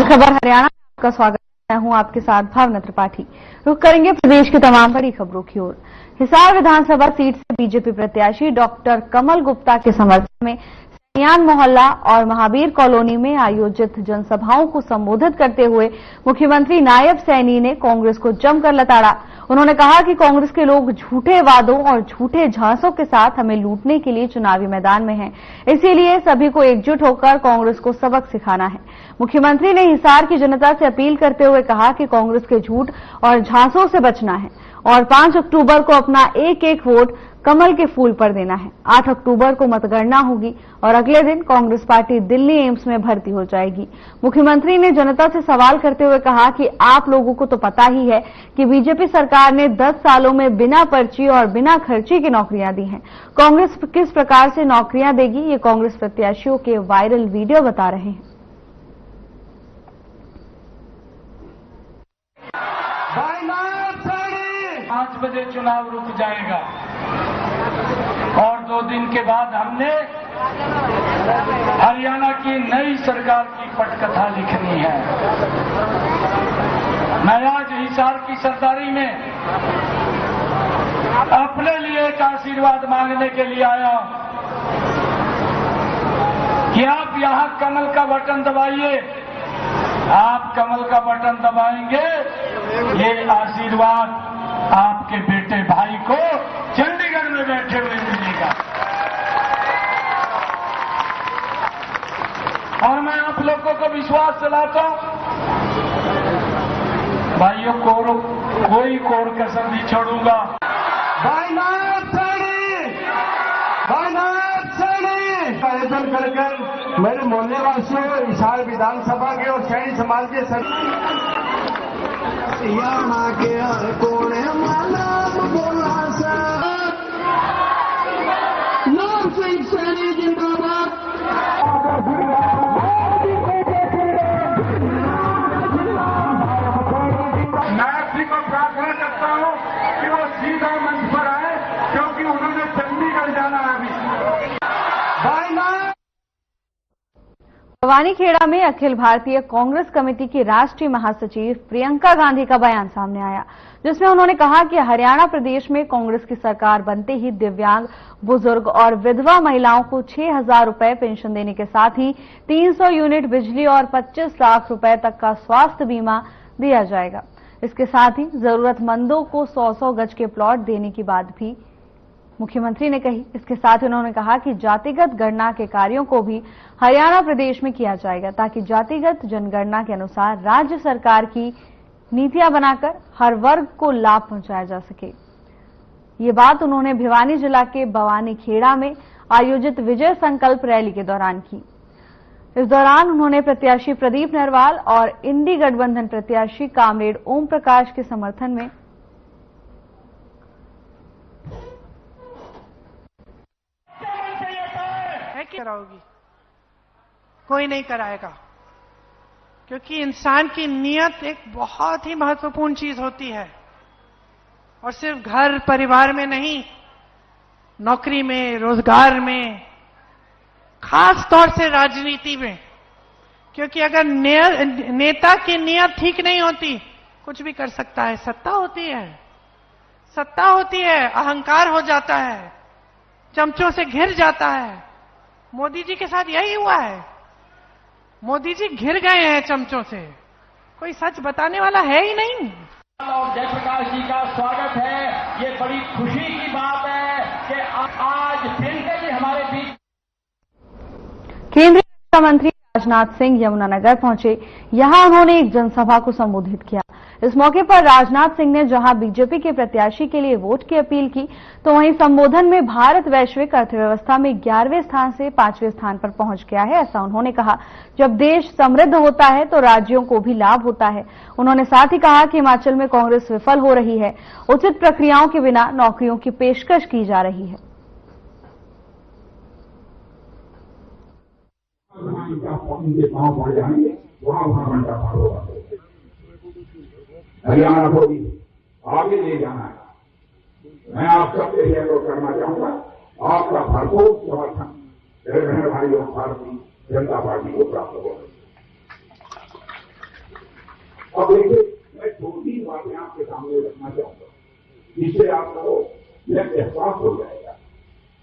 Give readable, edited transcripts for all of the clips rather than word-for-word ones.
खबर हरियाणा में आपका स्वागत है। मैं हूं आपके साथ भावना त्रिपाठी। रुख करेंगे प्रदेश की तमाम बड़ी खबरों की ओर। हिसार विधानसभा सीट से बीजेपी प्रत्याशी डॉक्टर कमल गुप्ता के समर्थन में सैयान मोहल्ला और महावीर कॉलोनी में आयोजित जनसभाओं को संबोधित करते हुए मुख्यमंत्री नायब सैनी ने कांग्रेस को जमकर लताड़ा। उन्होंने कहा कि कांग्रेस के लोग झूठे वादों और झूठे झांसों के साथ हमें लूटने के लिए चुनावी मैदान में हैं, इसीलिए सभी को एकजुट होकर कांग्रेस को सबक सिखाना है। मुख्यमंत्री ने हिसार की जनता से अपील करते हुए कहा कि कांग्रेस के झूठ और झांसों से बचना है और 5 अक्टूबर को अपना एक एक वोट कमल के फूल पर देना है। 8 अक्टूबर को मतगणना होगी और अगले दिन कांग्रेस पार्टी दिल्ली एम्स में भर्ती हो जाएगी। मुख्यमंत्री ने जनता से सवाल करते हुए कहा कि आप लोगों को तो पता ही है कि बीजेपी सरकार ने 10 सालों में बिना पर्ची और बिना खर्ची की नौकरियां दी हैं। कांग्रेस किस प्रकार से नौकरियां देगी, ये कांग्रेस प्रत्याशियों के वायरल वीडियो बता रहे हैं। 5 बजे चुनाव रुक जाएगा और 2 दिन के बाद हमने हरियाणा की नई सरकार की पटकथा लिखनी है। मैं आज हिसार की सरदारी में अपने लिए एक आशीर्वाद मांगने के लिए आया कि आप यहां कमल का बटन दबाइए। आप कमल का बटन दबाएंगे, ये आशीर्वाद आपके बेटे भाई को चंडीगढ़ में बैठे हुए मिलेगा। और मैं आप लोगों को विश्वास दिलाता हूं, भाइयों कोई कोर कसर नहीं छोड़ूंगा। आयोजन कर मेरे मोहल्ले वासियों, हिसार विधानसभा के और शहरी समाज के हरियाणा के हर कोने बोला नाम सिंह सैनी जिंदाबाद। मैं आपसी को प्रार्थना करता हूं कि वो सीधा मंच पर आए, क्योंकि उन्होंने चंडीगढ़ जाना है अभी। भवानीखेड़ा में अखिल भारतीय कांग्रेस कमेटी की राष्ट्रीय महासचिव प्रियंका गांधी का बयान सामने आया, जिसमें उन्होंने कहा कि हरियाणा प्रदेश में कांग्रेस की सरकार बनते ही दिव्यांग, बुजुर्ग और विधवा महिलाओं को 6,000 रुपए पेंशन देने के साथ ही 300 यूनिट बिजली और 25 लाख रुपए तक का स्वास्थ्य बीमा दिया जाएगा। इसके साथ ही जरूरतमंदों को 100-100 गज के प्लॉट देने की बात भी मुख्यमंत्री ने कही। इसके साथ उन्होंने कहा कि जातिगत गणना के कार्यों को भी हरियाणा प्रदेश में किया जाएगा, ताकि जातिगत जनगणना के अनुसार राज्य सरकार की नीतियां बनाकर हर वर्ग को लाभ पहुंचाया जा सके। ये बात उन्होंने भिवानी जिला के भवानीखेड़ा में आयोजित विजय संकल्प रैली के दौरान की। इस दौरान उन्होंने प्रत्याशी प्रदीप नरवाल और इंडी गठबंधन प्रत्याशी कामरेड ओम प्रकाश के समर्थन में कराओगी, कोई नहीं कराएगा, क्योंकि इंसान की नीयत एक बहुत ही महत्वपूर्ण चीज होती है। और सिर्फ घर परिवार में नहीं, नौकरी में, रोजगार में, खास तौर से राजनीति में। क्योंकि अगर नेता की नीयत ठीक नहीं होती, कुछ भी कर सकता है। सत्ता होती है, अहंकार हो जाता है, चमचों से घिर जाता है। मोदी जी के साथ यही हुआ है। मोदी जी घिर गए हैं चमचों से, कोई सच बताने वाला है ही नहीं। और जयप्रकाश जी का स्वागत है। ये बड़ी खुशी की बात है कि आज फिर से हमारे बीच केंद्रीय रक्षा मंत्री राजनाथ सिंह यमुनानगर पहुंचे। यहां उन्होंने एक जनसभा को संबोधित किया। इस मौके पर राजनाथ सिंह ने जहां बीजेपी के प्रत्याशी के लिए वोट की अपील की, तो वहीं संबोधन में भारत वैश्विक अर्थव्यवस्था में 11वें स्थान से 5वें स्थान पर पहुंच गया है, ऐसा उन्होंने कहा। जब देश समृद्ध होता है तो राज्यों को भी लाभ होता है। उन्होंने साथ ही कहा कि हिमाचल में कांग्रेस विफल हो रही है, उचित प्रक्रियाओं के बिना नौकरियों की पेशकश की जा रही है। हरियाणा को भी आगे ले जाना है। मैं आप सबसे सहयोग करना चाहूंगा। आपका भरपूर समर्थन मेरे बहन भाइयों भारतीय जनता पार्टी को प्राप्त हो। अब देखिए, मैं 2-3 बातें आपके सामने रखना चाहूंगा, जिससे आपको यह एहसास हो जाएगा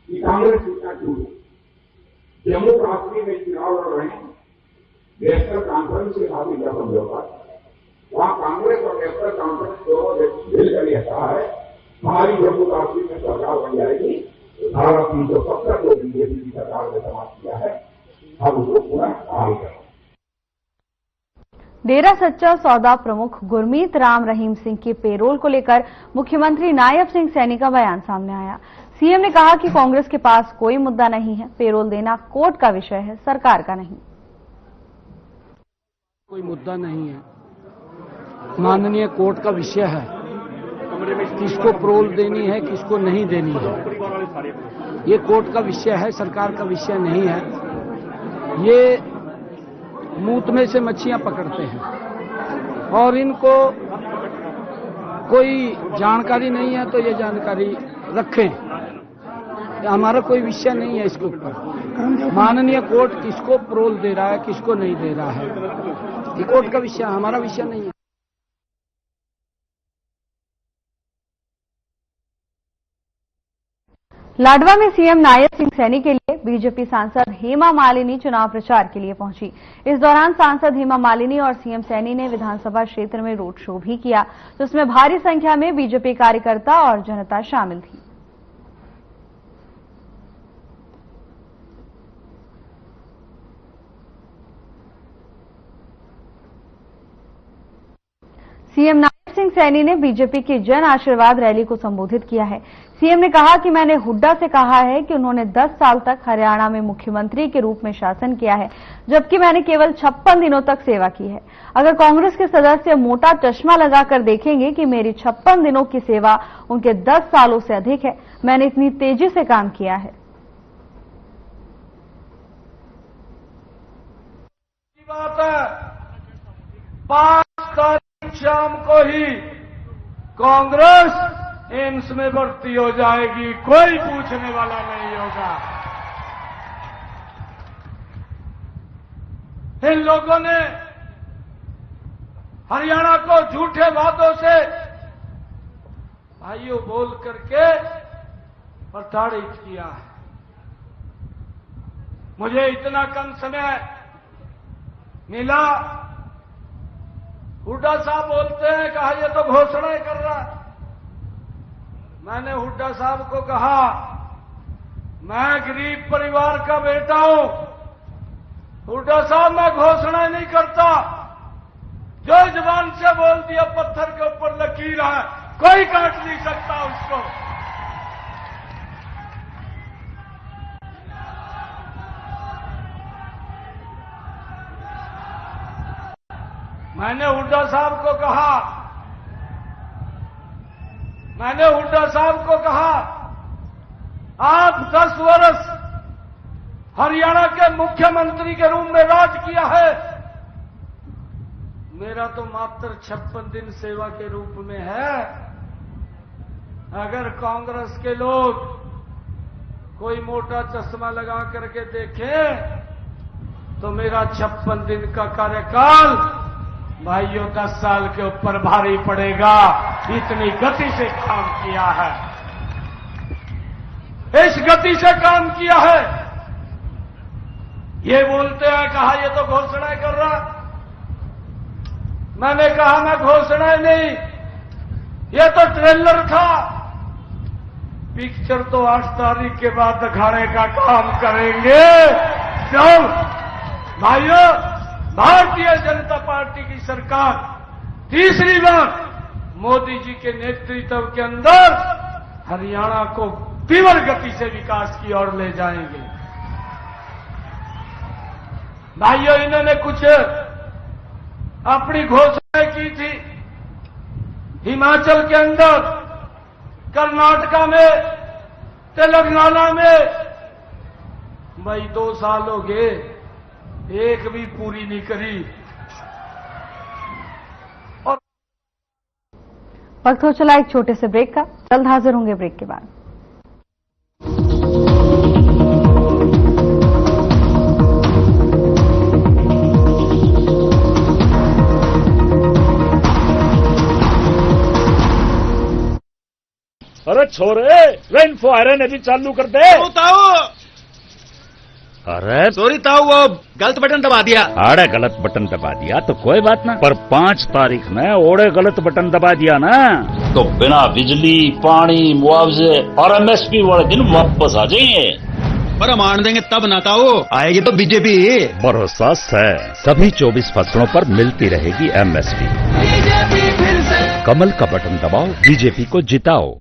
कि कांग्रेस इतना क्यों है। जम्मू कश्मीर में चुनाव लड़ रहे हैं, नेशनल कॉन्फ्रेंस के साथ इनका समझौता, वहां कांग्रेस और नेशनल कॉन्फ्रेंस दोनों मिलकर यह कहा है हमारी जम्मू कश्मीर में सरकार बन जाएगी। धारा 370 को बीजेपी की सरकार ने समाप्त किया है, अब उसको पूरा बहाल करें। डेरा सच्चा सौदा प्रमुख गुरमीत राम रहीम सिंह के पेरोल को लेकर मुख्यमंत्री नायब सिंह सैनी का बयान सामने आया। सीएम ने कहा कि कांग्रेस के पास कोई मुद्दा नहीं है, पेरोल देना कोर्ट का विषय है, सरकार का नहीं। कोई मुद्दा नहीं है, माननीय कोर्ट का विषय है, किसको पेरोल देनी है किसको नहीं देनी है, ये कोर्ट का विषय है, सरकार का विषय नहीं है। ये मूत में से मच्छियां पकड़ते हैं और इनको कोई जानकारी नहीं है तो ये जानकारी रखें, हमारा कोई विषय नहीं है इसके ऊपर। माननीय कोर्ट किसको पेरोल दे रहा है किसको नहीं दे रहा है, ये कोर्ट का विषय, हमारा विषय नहीं है। लाडवा में सीएम नायब सिंह सैनी के लिए बीजेपी सांसद हेमा मालिनी चुनाव प्रचार के लिए पहुंची। इस दौरान सांसद हेमा मालिनी और सीएम सैनी ने विधानसभा क्षेत्र में रोड शो भी किया, जिसमें भारी संख्या में बीजेपी कार्यकर्ता और जनता शामिल थी। सीएम नायब सिंह सैनी ने बीजेपी की जन आशीर्वाद रैली को संबोधित किया है। सीएम ने कहा कि मैंने हुड्डा से कहा है कि उन्होंने 10 साल तक हरियाणा में मुख्यमंत्री के रूप में शासन किया है, जबकि मैंने केवल 56 दिनों तक सेवा की है। अगर कांग्रेस के सदस्य मोटा चश्मा लगाकर देखेंगे कि मेरी 56 दिनों की सेवा उनके 10 सालों से अधिक है, मैंने इतनी तेजी से काम किया है। बात है 5 तारीख शाम को ही कांग्रेस एम्स में भर्ती हो जाएगी, कोई पूछने वाला नहीं होगा। इन लोगों ने हरियाणा को झूठे वादों से भाइयों बोल करके प्रताड़ित किया है। मुझे इतना कम समय मिला, हुड्डा साहब बोलते हैं कहा ये तो घोषणाएं कर रहा है। मैंने हुड्डा साहब को कहा मैं गरीब परिवार का बेटा हूं, हुड्डा साहब मैं घोषणाएं नहीं करता, जो जबान से बोल दिया पत्थर के ऊपर लकीर है, कोई काट नहीं सकता उसको। मैंने हुड्डा साहब को कहा आप 10 वर्ष हरियाणा के मुख्यमंत्री के रूप में राज किया है, मेरा तो मात्र 56 दिन सेवा के रूप में है। अगर कांग्रेस के लोग कोई मोटा चश्मा लगा करके देखें तो मेरा 56 दिन का कार्यकाल भाइयों 10 साल के ऊपर भारी पड़ेगा, इतनी गति से काम किया है, इस गति से काम किया है। ये बोलते हैं कहा ये तो घोषणाएं कर रहा, मैंने कहा मैं घोषणाएं नहीं, ये तो ट्रेलर था, पिक्चर तो 8 तारीख के बाद दिखाने का काम करेंगे। चल भाइयों, भारतीय जनता पार्टी की सरकार तीसरी बार मोदी जी के नेतृत्व के अंदर हरियाणा को तीव्र गति से विकास की ओर ले जाएंगे। भाइयों, इन्होंने कुछ अपनी घोषणाएं की थी, हिमाचल के अंदर, कर्नाटका में, तेलंगाना में, भाई 2 साल हो गए, एक भी पूरी नहीं करी। और वक्त हो चला एक छोटे से ब्रेक का, जल्द हाजिर होंगे ब्रेक के बाद। अरे छोरे रेन फो आयरन यदि चालू कर दे। अरे सॉरी ताऊ, वो गलत बटन दबा दिया। आड़े गलत बटन दबा दिया तो कोई बात ना, पर 5 तारीख में ओड़े गलत बटन दबा दिया ना तो बिना बिजली पानी मुआवजे और MSP वाले दिन वापस आ जाएंगे। पर मान देंगे तब ना ताऊ, आएगी तो बीजेपी। भरोसा है, सभी 24 फसलों पर मिलती रहेगी MSP। कमल का बटन दबाओ, बीजेपी को जिताओ।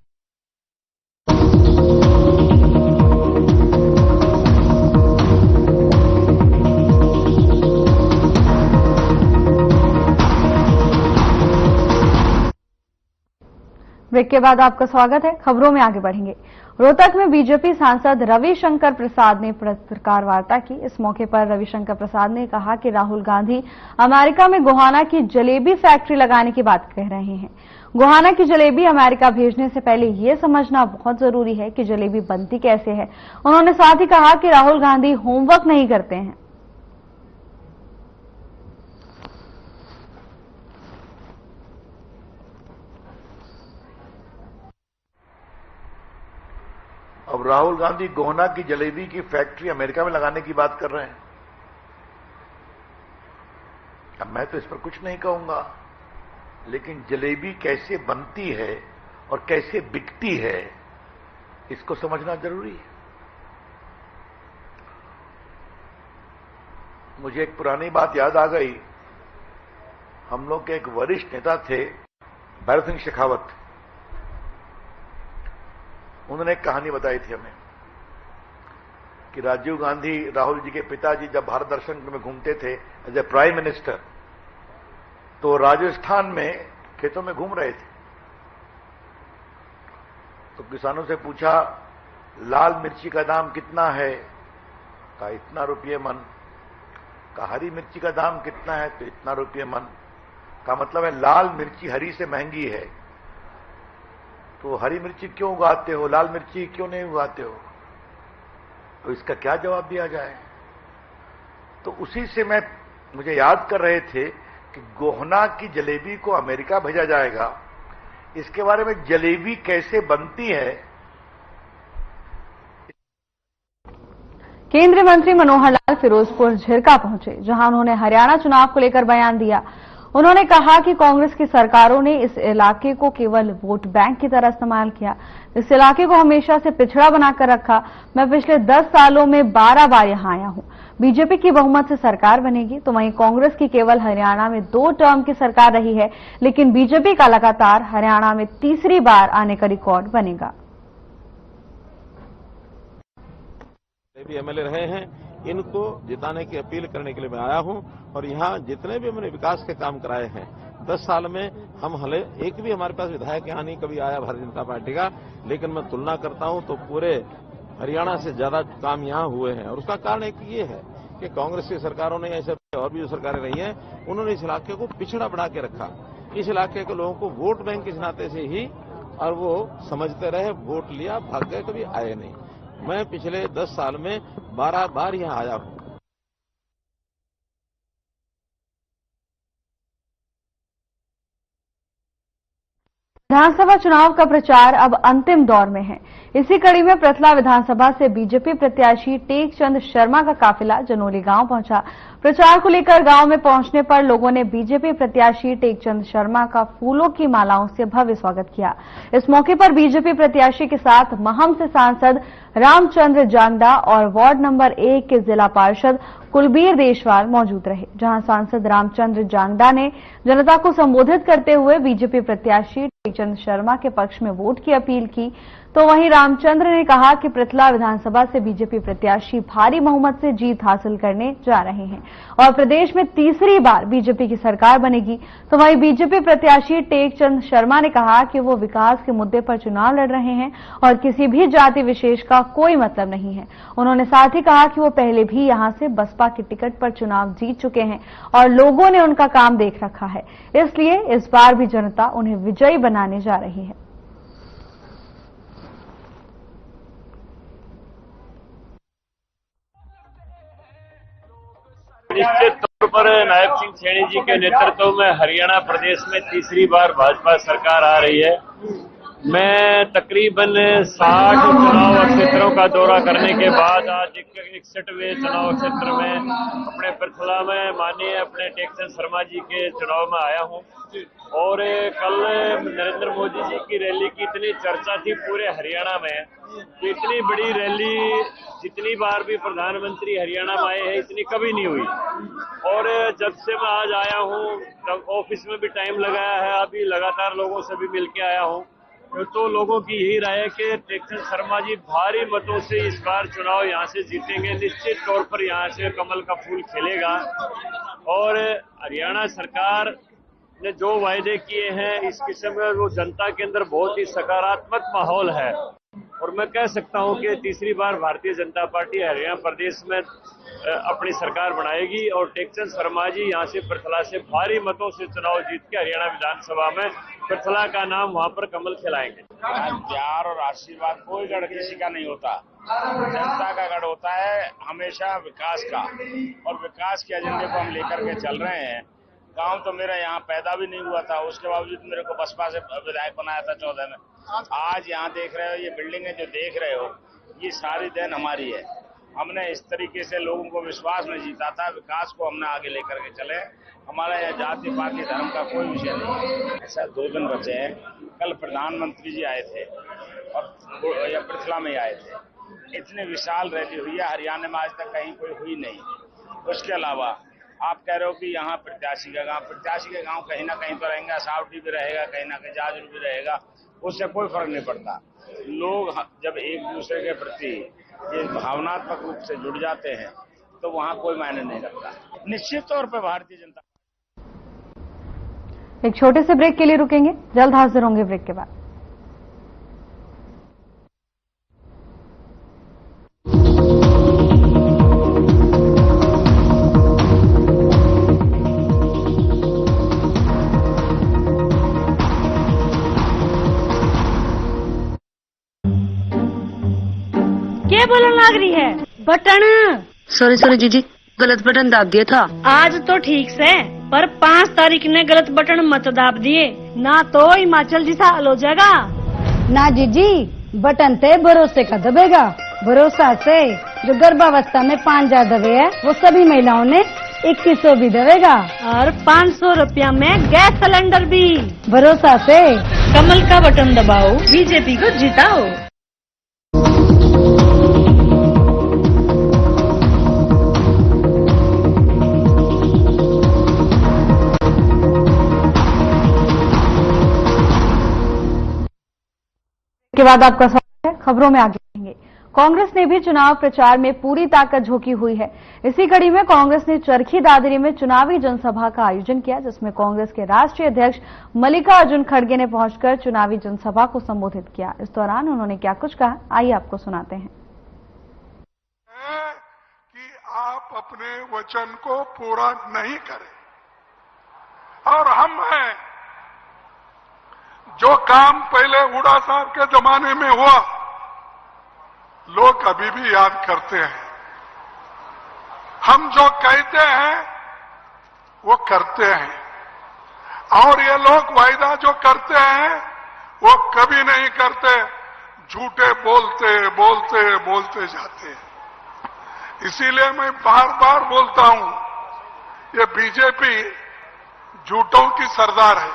ब्रेक के बाद आपका स्वागत है। खबरों में आगे बढ़ेंगे। रोहतक में बीजेपी सांसद रविशंकर प्रसाद ने पत्रकार वार्ता की। इस मौके पर रविशंकर प्रसाद ने कहा कि राहुल गांधी अमेरिका में गोहाना की जलेबी फैक्ट्री लगाने की बात कह रहे हैं। गोहाना की जलेबी अमेरिका भेजने से पहले ये समझना बहुत जरूरी है कि जलेबी बनती कैसे है। उन्होंने साथ ही कहा कि राहुल गांधी होमवर्क नहीं करते हैं। अब राहुल गांधी गोहना की जलेबी की फैक्ट्री अमेरिका में लगाने की बात कर रहे हैं। अब मैं तो इस पर कुछ नहीं कहूंगा, लेकिन जलेबी कैसे बनती है और कैसे बिकती है इसको समझना जरूरी है। मुझे एक पुरानी बात याद आ गई। हम लोग के एक वरिष्ठ नेता थे भैरव सिंह शेखावत, उन्होंने एक कहानी बताई थी हमें कि राजीव गांधी राहुल जी के पिताजी जब भारत दर्शन में घूमते थे एज ए प्राइम मिनिस्टर, तो राजस्थान में खेतों में घूम रहे थे तो किसानों से पूछा लाल मिर्ची का दाम कितना है, कहा इतना रुपये मन। कहा हरी मिर्ची का दाम कितना है, तो इतना रुपये मन। का मतलब है लाल मिर्ची हरी से महंगी है, तो हरी मिर्ची क्यों उगाते हो, लाल मिर्ची क्यों नहीं उगाते हो? तो इसका क्या जवाब दिया जाए? तो उसी से मुझे याद कर रहे थे कि गोहना की जलेबी को अमेरिका भेजा जाएगा, इसके बारे में जलेबी कैसे बनती है। केंद्रीय मंत्री मनोहर लाल फिरोजपुर झिरका पहुंचे, जहां उन्होंने हरियाणा चुनाव को लेकर बयान दिया। उन्होंने कहा कि कांग्रेस की सरकारों ने इस इलाके को केवल वोट बैंक की तरह इस्तेमाल किया। इस इलाके को हमेशा से पिछड़ा बनाकर रखा। मैं पिछले 10 सालों में 12 बार यहां आया हूं। बीजेपी की बहुमत से सरकार बनेगी, तो वहीं कांग्रेस की केवल हरियाणा में 2 टर्म की सरकार रही है, लेकिन बीजेपी का लगातार हरियाणा में तीसरी बार आने का रिकॉर्ड बनेगा। भी एमएलए रहे हैं, इनको जिताने की अपील करने के लिए मैं आया हूं। और यहां जितने भी हमने विकास के काम कराए हैं 10 साल में, हम हले एक भी हमारे पास विधायक यहां नहीं कभी आया भारतीय जनता पार्टी का, लेकिन मैं तुलना करता हूं तो पूरे हरियाणा से ज्यादा काम यहां हुए हैं। और उसका कारण एक ये है कि कांग्रेस की सरकारों ने, ऐसे और भी जो सरकारें रही हैं, उन्होंने इस इलाके को पिछड़ा बना के रखा। इस इलाके के लोगों को वोट बैंक के नाते से ही, और वो समझते रहे, वोट लिया, भाग गए, कभी आए नहीं। मैं पिछले 10 साल में 12 बार यहां आया हूं। विधानसभा चुनाव का प्रचार अब अंतिम दौर में है। इसी कड़ी में प्रतला विधानसभा से बीजेपी प्रत्याशी टेकचंद शर्मा का काफिला जनोली गांव पहुंचा। प्रचार को लेकर गांव में पहुंचने पर लोगों ने बीजेपी प्रत्याशी टेकचंद शर्मा का फूलों की मालाओं से भव्य स्वागत किया। इस मौके पर बीजेपी प्रत्याशी के साथ महम से सांसद रामचंद्र जांगड़ा और वार्ड नंबर 1 के जिला पार्षद कुलबीर देशवाल मौजूद रहे, जहां सांसद रामचंद्र जांगड़ा ने जनता को संबोधित करते हुए बीजेपी प्रत्याशी टेकचंद शर्मा के पक्ष में वोट की अपील की। तो वहीं रामचंद्र ने कहा कि प्रतला विधानसभा से बीजेपी प्रत्याशी भारी बहुमत से जीत हासिल करने जा रहे हैं और प्रदेश में तीसरी बार बीजेपी की सरकार बनेगी। तो वहीं बीजेपी प्रत्याशी टेकचंद शर्मा ने कहा कि वो विकास के मुद्दे पर चुनाव लड़ रहे हैं और किसी भी जाति विशेष का कोई मतलब नहीं है। उन्होंने साथ ही कहा कि वो पहले भी यहां से बसपा की टिकट पर चुनाव जीत चुके हैं और लोगों ने उनका काम देख रखा है, इसलिए इस बार भी जनता उन्हें विजयी बनाने जा रही है। निश्चित तौर पर नायब सिंह सैनी जी के नेतृत्व में हरियाणा प्रदेश में तीसरी बार भाजपा सरकार आ रही है। मैं तकरीबन 60 चुनाव क्षेत्रों का दौरा करने के बाद आज 61वें चुनाव क्षेत्र में अपने पृथला में माननीय अपने टेक्चंद शर्मा जी के चुनाव में आया हूं। और कल नरेंद्र मोदी जी की रैली की इतनी चर्चा थी पूरे हरियाणा में कि इतनी बड़ी रैली जितनी बार भी प्रधानमंत्री हरियाणा में आए हैं इतनी कभी नहीं हुई। और जब से मैं आज आया हूं तब ऑफिस में भी टाइम लगाया है, अभी लगातार लोगों से भी मिलके आया हूं, तो लोगों की यही राय है कि टेक्चंद शर्मा जी भारी मतों से इस बार चुनाव यहां से जीतेंगे। निश्चित तौर पर यहां से कमल का फूल खिलेगा। और हरियाणा सरकार ने जो वायदे किए हैं इस किस्म में वो जनता के अंदर बहुत ही सकारात्मक माहौल है। और मैं कह सकता हूं कि तीसरी बार भारतीय जनता पार्टी हरियाणा प्रदेश में अपनी सरकार बनाएगी और टेक्चंद शर्मा जी यहां से पृथला से भारी मतों से चुनाव जीत के हरियाणा विधानसभा में पृथला का नाम वहां पर कमल खिलाएंगे। प्यार और आशीर्वाद कोई गढ़ किसी का नहीं होता, जनता का गढ़ होता है हमेशा विकास का। और विकास के एजेंडे को हम लेकर के चल रहे हैं। गांव तो मेरा यहाँ पैदा भी नहीं हुआ था, उसके बावजूद मेरे को बसपा से विधायक बनाया था 14 में। आज यहाँ देख रहे हो ये बिल्डिंगें जो देख रहे हो ये सारी देन हमारी है। हमने इस तरीके से लोगों को विश्वास में जीता था, विकास को हमने आगे लेकर के चले। हमारा यह जाति पाति धर्म का कोई विषय नहीं है। ऐसा 2 दिन बचे हैं। कल प्रधानमंत्री जी आए थे और या पृथला में आए थे। इतनी विशाल रैली हुई है हरियाणा में आज तक कहीं कोई हुई नहीं। उसके अलावा आप कह रहे हो कि यहाँ प्रत्याशी के गांव कहीं ना कहीं तो रहेंगे, सावटी भी रहेगा, कहीं ना कहीं जाजरू भी रहेगा, उससे कोई फर्क नहीं पड़ता। लोग जब एक दूसरे के प्रति ये भावनात्मक रूप से जुड़ जाते हैं तो वहाँ कोई मायने नहीं रखता। निश्चित तौर पर भारतीय जनता। एक छोटे से ब्रेक के लिए रुकेंगे, जल्द हाजिर होंगे ब्रेक के बाद। क्या बोलने लग रही है? बटन सॉरी जीजी, गलत बटन दाब दिया था। आज तो ठीक से, पर 5 तारीख ने गलत बटन मत दाब दिए ना तो हिमाचल जैसा हाल हो जाएगा। ना जीजी, बटन ते भरोसे का दबेगा। भरोसा से जो गर्भावस्था में 5000 दबे है वो सभी महिलाओं ने 2100 भी दबेगा और 500 रुपया में गैस सिलेंडर भी। भरोसा से कमल का बटन दबाओ, बीजेपी को जिताओ। के बाद आपका स्वागत है। खबरों में आगे बढ़ेंगे। कांग्रेस ने भी चुनाव प्रचार में पूरी ताकत झोंकी हुई है। इसी कड़ी में कांग्रेस ने चरखी दादरी में चुनावी जनसभा का आयोजन किया, जिसमें कांग्रेस के राष्ट्रीय अध्यक्ष मल्लिकार्जुन खड़गे ने पहुंचकर चुनावी जनसभा को संबोधित किया। इस दौरान उन्होंने क्या कुछ कहा, आइए आपको सुनाते हैं। कि आप अपने वचन को पूरा नहीं करें और हम हैं जो काम पहले हुड्डा साहब के जमाने में हुआ लोग अभी भी याद करते हैं। हम जो कहते हैं वो करते हैं और ये लोग वायदा जो करते हैं वो कभी नहीं करते, झूठे बोलते जाते हैं। इसीलिए मैं बार बार बोलता हूं ये बीजेपी झूठों की सरदार है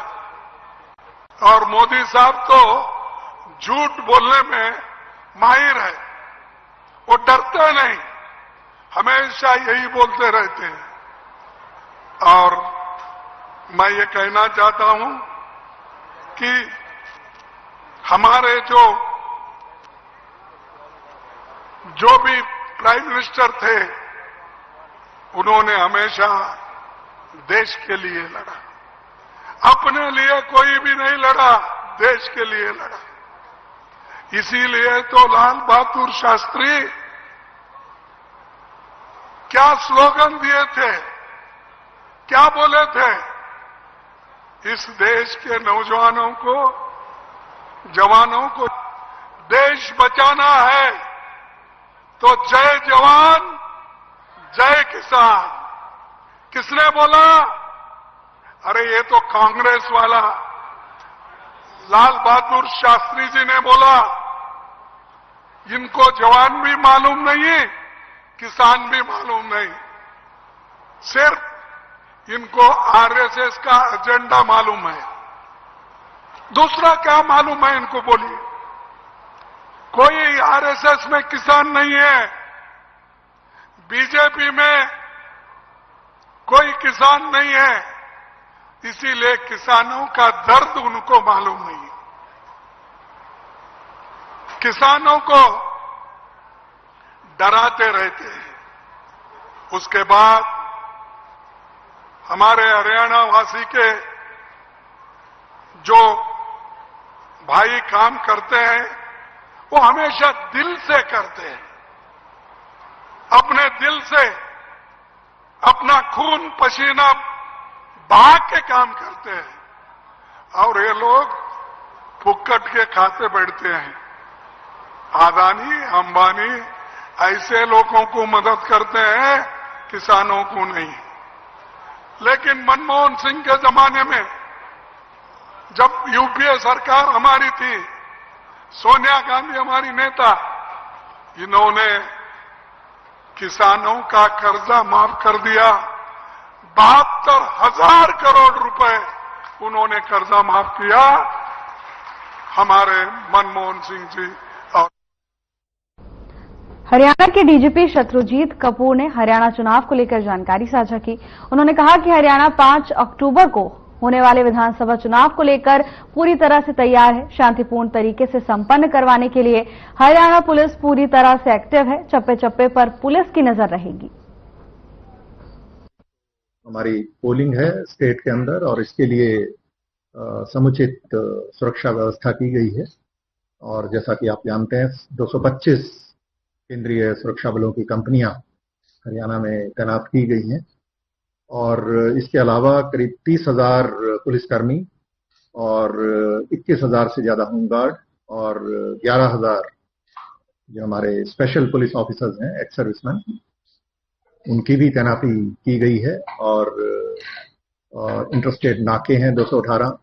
और मोदी साहब तो झूठ बोलने में माहिर है। वो डरते नहीं, हमेशा यही बोलते रहते हैं। और मैं ये कहना चाहता हूं कि हमारे जो भी प्राइम मिनिस्टर थे उन्होंने हमेशा देश के लिए लड़ा, अपने लिए कोई भी नहीं लड़ा, देश के लिए लड़ा। इसीलिए तो लाल बहादुर शास्त्री क्या स्लोगन दिए थे, क्या बोले थे? इस देश के नौजवानों को, जवानों को देश बचाना है तो जय जवान जय किसान। किसने बोला? अरे ये तो कांग्रेस वाला लाल बहादुर शास्त्री जी ने बोला, इनको जवान भी मालूम नहीं, किसान भी मालूम नहीं, सिर्फ इनको आरएसएस का एजेंडा मालूम है। दूसरा क्या मालूम है इनको बोलिए? कोई आरएसएस में किसान नहीं है, बीजेपी में कोई किसान नहीं है, इसीलिए किसानों का दर्द उनको मालूम नहीं है। किसानों को डराते रहते हैं। उसके बाद हमारे हरियाणा वासी के जो भाई काम करते हैं वो हमेशा दिल से करते हैं, अपने दिल से अपना खून पसीना बहा के काम करते हैं। और ये लोग फुक्कट के खाते बैठते हैं। अदानी, अंबानी ऐसे लोगों को मदद करते हैं, किसानों को नहीं। लेकिन मनमोहन सिंह के जमाने में जब यूपीए सरकार हमारी थी, सोनिया गांधी हमारी नेता, इन्होंने किसानों का कर्जा माफ कर दिया। 72,000 करोड़ रुपए उन्होंने कर्जा माफ किया, हमारे मनमोहन सिंह जी। और हरियाणा के डीजीपी शत्रुजीत कपूर ने हरियाणा चुनाव को लेकर जानकारी साझा की। उन्होंने कहा कि हरियाणा 5 अक्टूबर को होने वाले विधानसभा चुनाव को लेकर पूरी तरह से तैयार है। शांतिपूर्ण तरीके से संपन्न करवाने के लिए हरियाणा पुलिस पूरी तरह से एक्टिव है। चप्पे चप्पे पर पुलिस की नजर रहेगी। हमारी पोलिंग है स्टेट के अंदर और इसके लिए समुचित सुरक्षा व्यवस्था की गई है। और जैसा कि आप जानते हैं 225 केंद्रीय सुरक्षा बलों की कंपनियां हरियाणा में तैनात की गई हैं और इसके अलावा करीब 30,000 पुलिसकर्मी और 21,000 से ज्यादा होमगार्ड और 11,000 जो हमारे स्पेशल पुलिस ऑफिसर्स हैं, एक्स सर्विसमैन, उनकी भी तैनाती की गई है। और इंटरस्टेट नाके हैं 218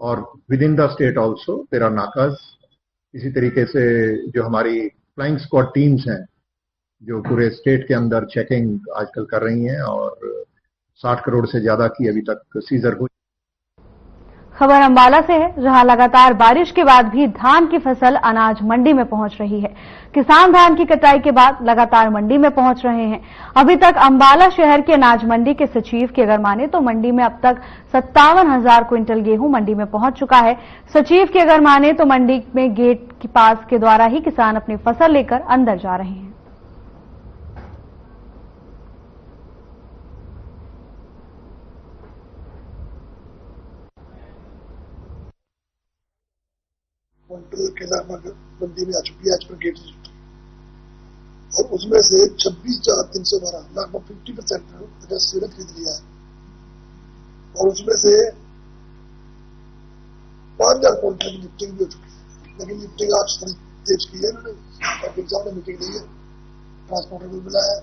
और within the state also there are नाकाज। इसी तरीके से जो हमारी फ्लाइंग स्क्वाड टीम्स हैं जो पूरे स्टेट के अंदर चेकिंग आजकल कर रही हैं और 60 करोड़ से ज्यादा की अभी तक सीजर हुई। खबर अंबाला से है, जहां लगातार बारिश के बाद भी धान की फसल अनाज मंडी में पहुंच रही है। किसान धान की कटाई के बाद लगातार मंडी में पहुंच रहे हैं। अभी तक अंबाला शहर के अनाज मंडी के सचिव की अगर माने तो मंडी में अब तक 57,000 क्विंटल गेहूं मंडी में पहुंच चुका है। सचिव की अगर माने तो मंडी में गेट के पास के द्वारा ही किसान अपनी फसल लेकर अंदर जा रहे हैं। क्विंटल केला मंडी में आ चुकी है आज पर गेट और उसमें से 26,312 लगभग 50% सीरत खरीद लिया है और उसमें से 5,000 क्विंटल की लिफ्टिंग भी हो चुकी है। लेकिन लिफ्टिंग आज थोड़ी तेज की है इन्होंने, ट्रैफिक साहब ने मीटिंग ली है, ट्रांसपोर्टर को मिला है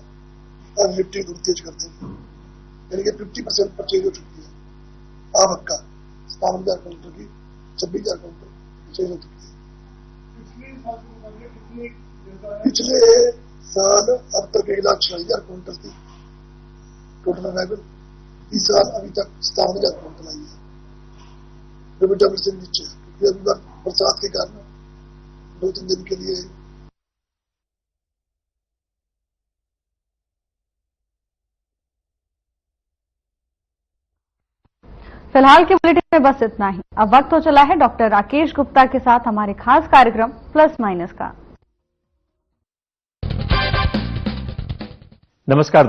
और लिफ्टिंग थोड़ी तेज कर देंगे। यानी कि 50% परचेज हो चुकी है। आवक का 57,000 क्विंटल की 26,000 क्विंटल परचेज हो चुकी है। पिछले साल अब तक 1,46,000 क्विंटल थी टोटल अराइवल। इस साल अभी तक 57,000 क्विंटल आई है, जो भी डबल से नीचे है, क्योंकि अभी बरसात के कारण 2-3 दिन के लिए फिलहाल के बुलेटिन में बस इतना ही। अब वक्त हो चला है डॉक्टर राकेश गुप्ता के साथ हमारे खास कार्यक्रम प्लस माइनस का। नमस्कार।